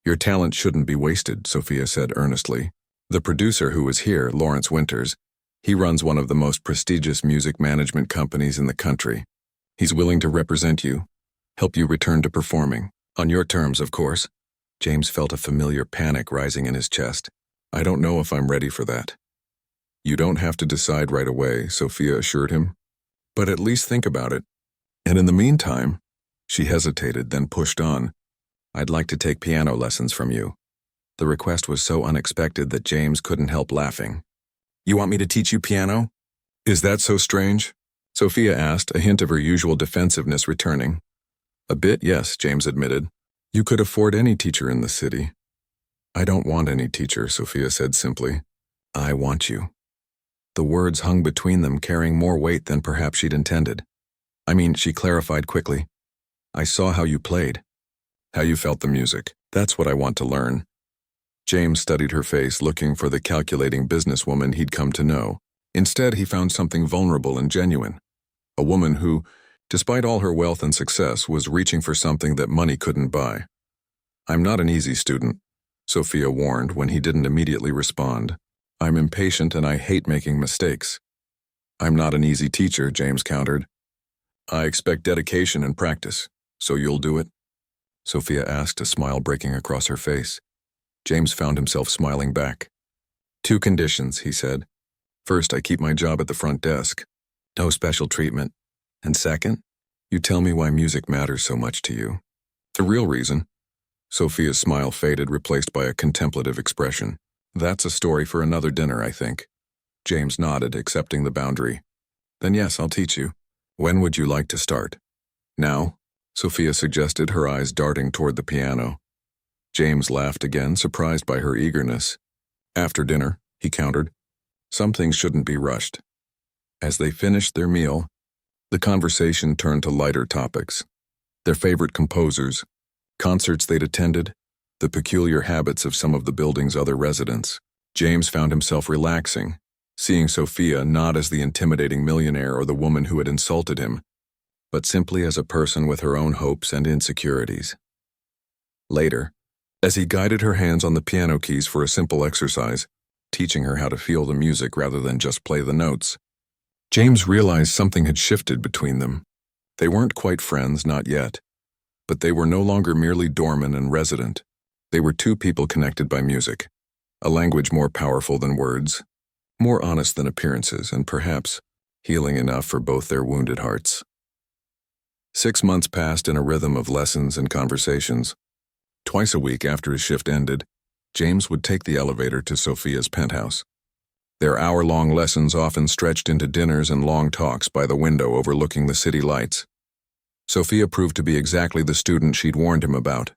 Your talent shouldn't be wasted, Sophia said earnestly. The producer who was here, Lawrence Winters, he runs one of the most prestigious music management companies in the country. He's willing to represent you, help you return to performing. On your terms, of course. James felt a familiar panic rising in his chest. I don't know if I'm ready for that. You don't have to decide right away, Sophia assured him. But at least think about it. And in the meantime, she hesitated, then pushed on. I'd like to take piano lessons from you. The request was so unexpected that James couldn't help laughing. You want me to teach you piano? Is that so strange? Sophia asked, a hint of her usual defensiveness returning. A bit, yes, James admitted. You could afford any teacher in the city. I don't want any teacher, Sophia said simply. I want you. The words hung between them, carrying more weight than perhaps she'd intended. She clarified quickly. I saw how you played, how you felt the music. That's what I want to learn. James studied her face, looking for the calculating businesswoman he'd come to know. Instead, he found something vulnerable and genuine. A woman who, despite all her wealth and success, was reaching for something that money couldn't buy. I'm not an easy student, Sophia warned when he didn't immediately respond. I'm impatient and I hate making mistakes. I'm not an easy teacher, James countered. I expect dedication and practice, so you'll do it? Sophia asked, a smile breaking across her face. James found himself smiling back. 2 conditions, he said. First, I keep my job at the front desk. No special treatment. And second, you tell me why music matters so much to you. The real reason. Sophia's smile faded, replaced by a contemplative expression. That's a story for another dinner, I think. James nodded, accepting the boundary. Then yes, I'll teach you. When would you like to start? Now? Sophia suggested, her eyes darting toward the piano. James laughed again, surprised by her eagerness. After dinner, he countered. Some things shouldn't be rushed. As they finished their meal, the conversation turned to lighter topics. their favorite composers, concerts they'd attended, the peculiar habits of some of the building's other residents. James found himself relaxing, seeing Sophia not as the intimidating millionaire or the woman who had insulted him, but simply as a person with her own hopes and insecurities. Later, as he guided her hands on the piano keys for a simple exercise, teaching her how to feel the music rather than just play the notes, James realized something had shifted between them. They weren't quite friends, not yet, but they were no longer merely doorman and resident. They were two people connected by music, a language more powerful than words, more honest than appearances, and perhaps healing enough for both their wounded hearts. 6 months passed in a rhythm of lessons and conversations. Twice a week after his shift ended, James would take the elevator to Sophia's penthouse. Their hour-long lessons often stretched into dinners and long talks by the window overlooking the city lights. Sophia proved to be exactly the student she'd warned him about,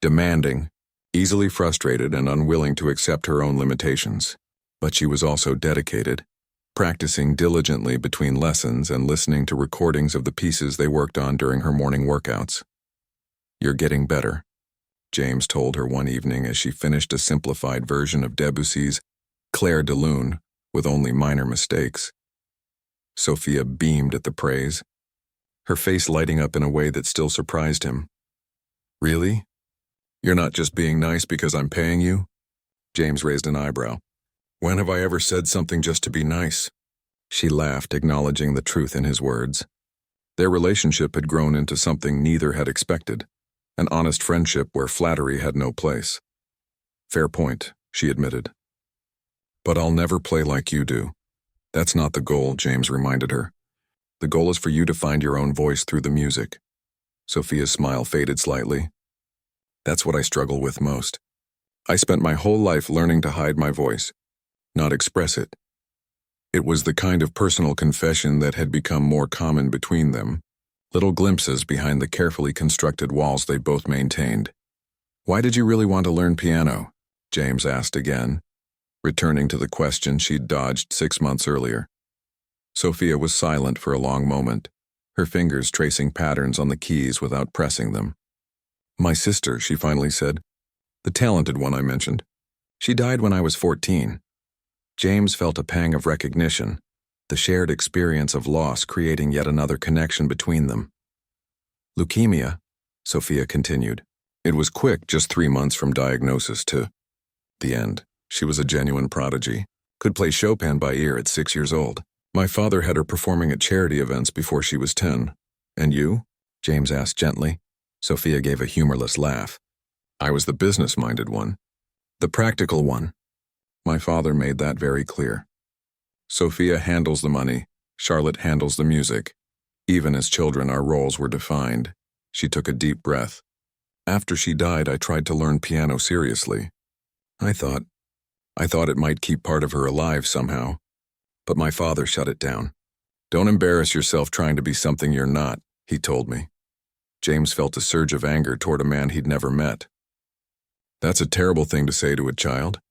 demanding, easily frustrated, and unwilling to accept her own limitations. But she was also dedicated, practicing diligently between lessons and listening to recordings of the pieces they worked on during her morning workouts. "You're getting better," James told her one evening as she finished a simplified version of Debussy's Clair de Lune with only minor mistakes. Sophia beamed at the praise, her face lighting up in a way that still surprised him. "Really? You're not just being nice because I'm paying you?" James raised an eyebrow. "When have I ever said something just to be nice?" She laughed, acknowledging the truth in his words. Their relationship had grown into something neither had expected, an honest friendship where flattery had no place. "Fair point," she admitted. "But I'll never play like you do. That's not the goal," James reminded her. "The goal is for you to find your own voice through the music." Sophia's smile faded slightly. "That's what I struggle with most. I spent my whole life learning to hide my voice, not express it." It was the kind of personal confession that had become more common between them, little glimpses behind the carefully constructed walls they both maintained. "Why did you really want to learn piano?" James asked again, returning to the question she'd dodged 6 months earlier. Sophia was silent for a long moment, her fingers tracing patterns on the keys without pressing them. "My sister," she finally said. "The talented one I mentioned. She died when I was 14. James felt a pang of recognition, the shared experience of loss creating yet another connection between them. "Leukemia," Sophia continued. "It was quick, just 3 months from diagnosis to the end. She was a genuine prodigy, could play Chopin by ear at 6 years old. My father had her performing at charity events before she was 10. And you?" James asked gently. Sophia gave a humorless laugh. "I was the business-minded one. The practical one. My father made that very clear. Sophia handles the money, Charlotte handles the music. Even as children, our roles were defined." She took a deep breath. "After she died, I tried to learn piano seriously. I thought it might keep part of her alive somehow. But my father shut it down. 'Don't embarrass yourself trying to be something you're not,' he told me." James felt a surge of anger toward a man he'd never met. "That's a terrible thing to say to a child."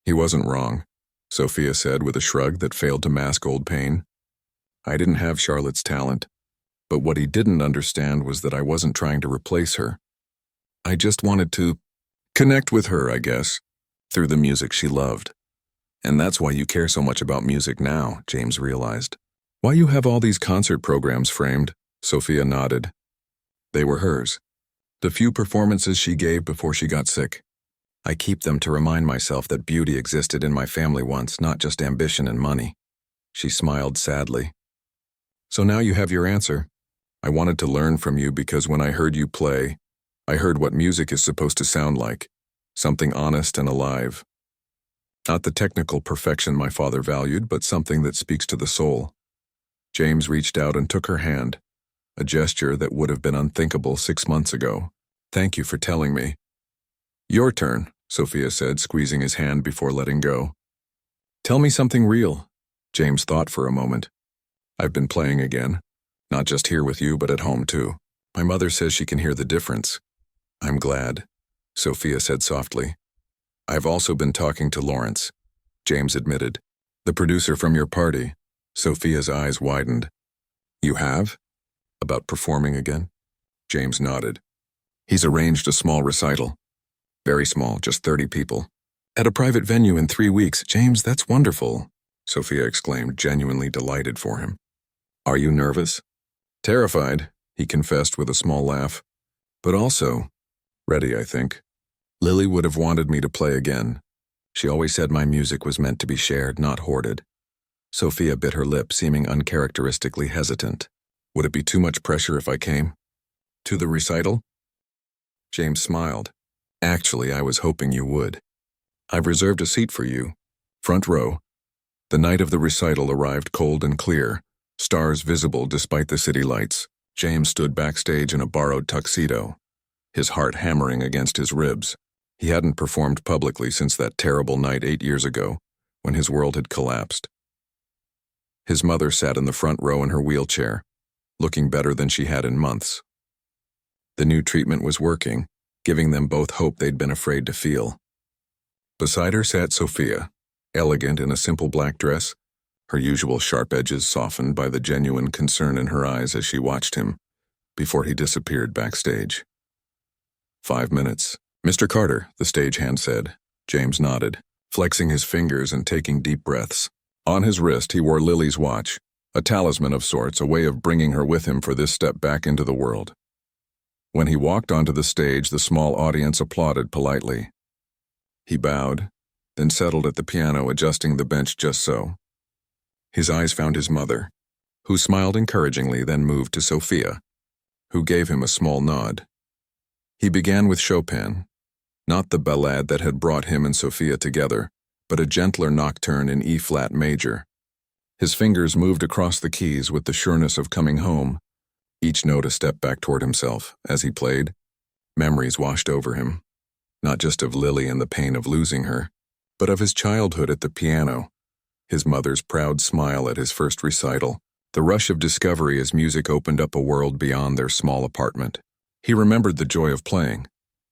"He wasn't wrong," Sophia said with a shrug that failed to mask old pain. "I didn't have Charlotte's talent, but what he didn't understand was that I wasn't trying to replace her. I just wanted to connect with her, I guess, through the music she loved. And that's why you care so much about music now," James realized. "Why you have all these concert programs framed?" Sophia nodded. They were hers. The few performances she gave before she got sick. I keep them to remind myself that beauty existed in my family once, not just ambition and money. She smiled sadly. "So now you have your answer. I wanted to learn from you because when I heard you play, I heard what music is supposed to sound like, something honest and alive. Not the technical perfection my father valued, but something that speaks to the soul." James reached out and took her hand, a gesture that would have been unthinkable 6 months ago. "Thank you for telling me." "Your turn," Sophia said, squeezing his hand before letting go. "Tell me something real." James thought for a moment. "I've been playing again, not just here with you, but at home too. My mother says she can hear the difference." "I'm glad," Sophia said softly. "I've also been talking to Lawrence," James admitted. "The producer from your party." Sophia's eyes widened. "You have? About performing again?" James nodded. He's arranged a small recital. Very small, just 30 people. At a private venue in 3 weeks. James, that's wonderful, Sophia exclaimed, genuinely delighted for him. Are you nervous? Terrified, he confessed with a small laugh. But also ready, I think. Lily would have wanted me to play again. She always said my music was meant to be shared, not hoarded. Sophia bit her lip, seeming uncharacteristically hesitant. Would it be too much pressure if I came? To the recital? James smiled. Actually, I was hoping you would. I've reserved a seat for you. Front row. The night of the recital arrived cold and clear, stars visible despite the city lights. James stood backstage in a borrowed tuxedo, his heart hammering against his ribs. He hadn't performed publicly since that terrible night 8 years ago, when his world had collapsed. His mother sat in the front row in her wheelchair, looking better than she had in months. The new treatment was working, giving them both hope they'd been afraid to feel. Beside her sat Sophia, elegant in a simple black dress, her usual sharp edges softened by the genuine concern in her eyes as she watched him, before he disappeared backstage. 5 minutes. Mr. Carter, the stagehand said. James nodded, flexing his fingers and taking deep breaths. On his wrist he wore Lily's watch, a talisman of sorts, a way of bringing her with him for this step back into the world. When he walked onto the stage, the small audience applauded politely. He bowed, then settled at the piano, adjusting the bench just so. His eyes found his mother, who smiled encouragingly, then moved to Sophia, who gave him a small nod. He began with Chopin, not the ballade that had brought him and Sophia together, but a gentler nocturne in E-flat major. His fingers moved across the keys with the sureness of coming home, each note a step back toward himself. As he played, memories washed over him, not just of Lily and the pain of losing her, but of his childhood at the piano, his mother's proud smile at his first recital, the rush of discovery as music opened up a world beyond their small apartment. He remembered the joy of playing,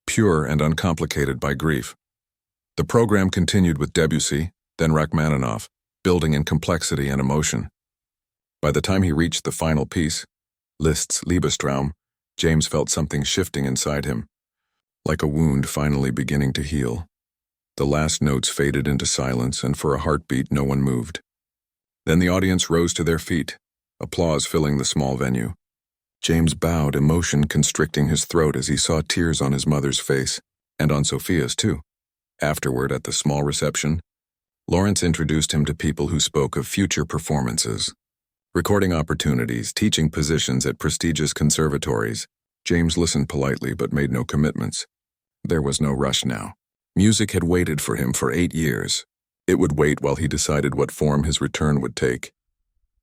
pure and uncomplicated by grief. The program continued with Debussy, then Rachmaninoff, building in complexity and emotion. By the time he reached the final piece, Liszt's Liebestraum, James felt something shifting inside him, like a wound finally beginning to heal. The last notes faded into silence, and for a heartbeat no one moved. Then the audience rose to their feet, applause filling the small venue. James bowed, emotion constricting his throat as he saw tears on his mother's face, and on Sophia's too. Afterward, at the small reception, Lawrence introduced him to people who spoke of future performances, recording opportunities, teaching positions at prestigious conservatories. James listened politely but made no commitments. There was no rush now. Music had waited for him for 8 years. It would wait while he decided what form his return would take.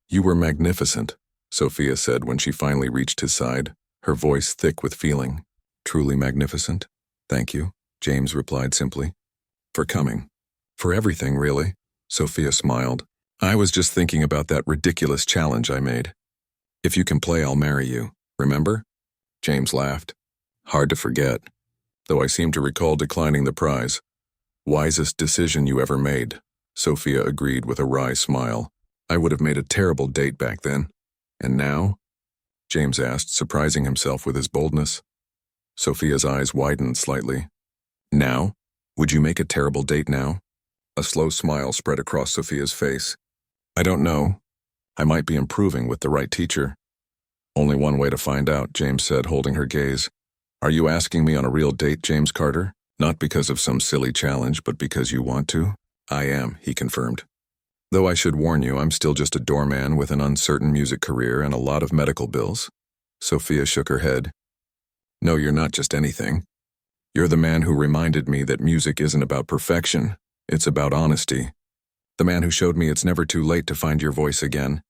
You were magnificent, Sophia said when she finally reached his side, her voice thick with feeling. Truly magnificent? Thank you, James replied simply. For coming. For everything, really, Sophia smiled. I was just thinking about that ridiculous challenge I made. If you can play, I'll marry you, remember? James laughed. Hard to forget, though I seem to recall declining the prize. Wisest decision you ever made, Sophia agreed with a wry smile. I would have made a terrible date back then. And now? James asked, surprising himself with his boldness. Sophia's eyes widened slightly. Now? Would you make a terrible date now? A slow smile spread across Sophia's face. I don't know. I might be improving with the right teacher. Only one way to find out, James said, holding her gaze. Are you asking me on a real date, James Carter? Not because of some silly challenge, but because you want to? I am, he confirmed. Though I should warn you, I'm still just a doorman with an uncertain music career and a lot of medical bills. Sophia shook her head. No, you're not just anything. You're the man who reminded me that music isn't about perfection, it's about honesty. The man who showed me it's never too late to find your voice again.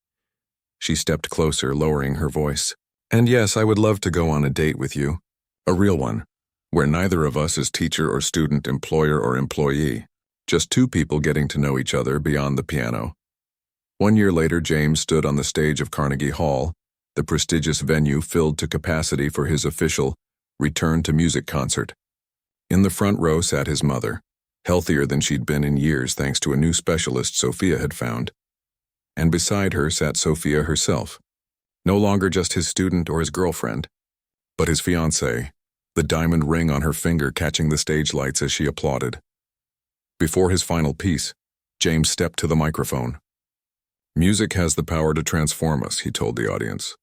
She stepped closer, lowering her voice. And yes, I would love to go on a date with you. A real one, where neither of us is teacher or student, employer or employee. Just two people getting to know each other beyond the piano. 1 year later, James stood on the stage of Carnegie Hall, the prestigious venue filled to capacity for his official return to music concert. In the front row sat his mother, healthier than she'd been in years thanks to a new specialist Sophia had found. And beside her sat Sophia herself, no longer just his student or his girlfriend, But his fiancée, the diamond ring on her finger catching the stage lights as she applauded. Before his final piece, James stepped to the microphone. "Music has the power to transform us," he told the audience.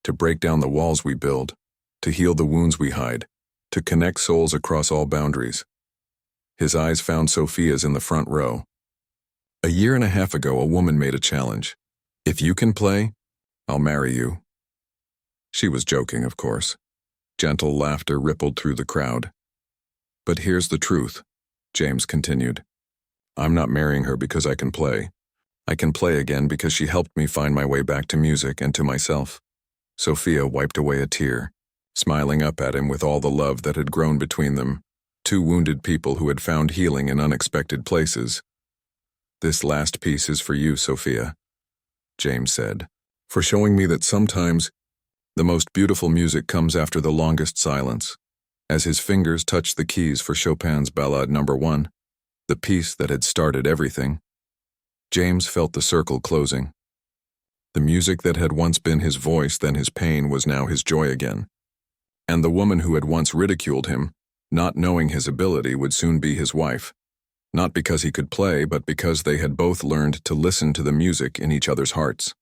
"To break down the walls we build, to heal the wounds we hide, to connect souls across all boundaries." His eyes found Sophia's in the front row. "A year and a half ago, a woman made a challenge. 'If you can play, I'll marry you.'" She was joking, of course. Gentle laughter rippled through the crowd. "But here's the truth," James continued. "I'm not marrying her because I can play. I can play again because she helped me find my way back to music and to myself." Sophia wiped away a tear, smiling up at him with all the love that had grown between them, two wounded people who had found healing in unexpected places. "This last piece is for you, Sophia," James said, "for showing me that sometimes the most beautiful music comes after the longest silence." As his fingers touched the keys for Chopin's Ballade No. 1, the piece that had started everything, James felt the circle closing. The music that had once been his voice, then his pain, was now his joy again. And the woman who had once ridiculed him, not knowing his ability, would soon be his wife. Not because he could play, but because they had both learned to listen to the music in each other's hearts.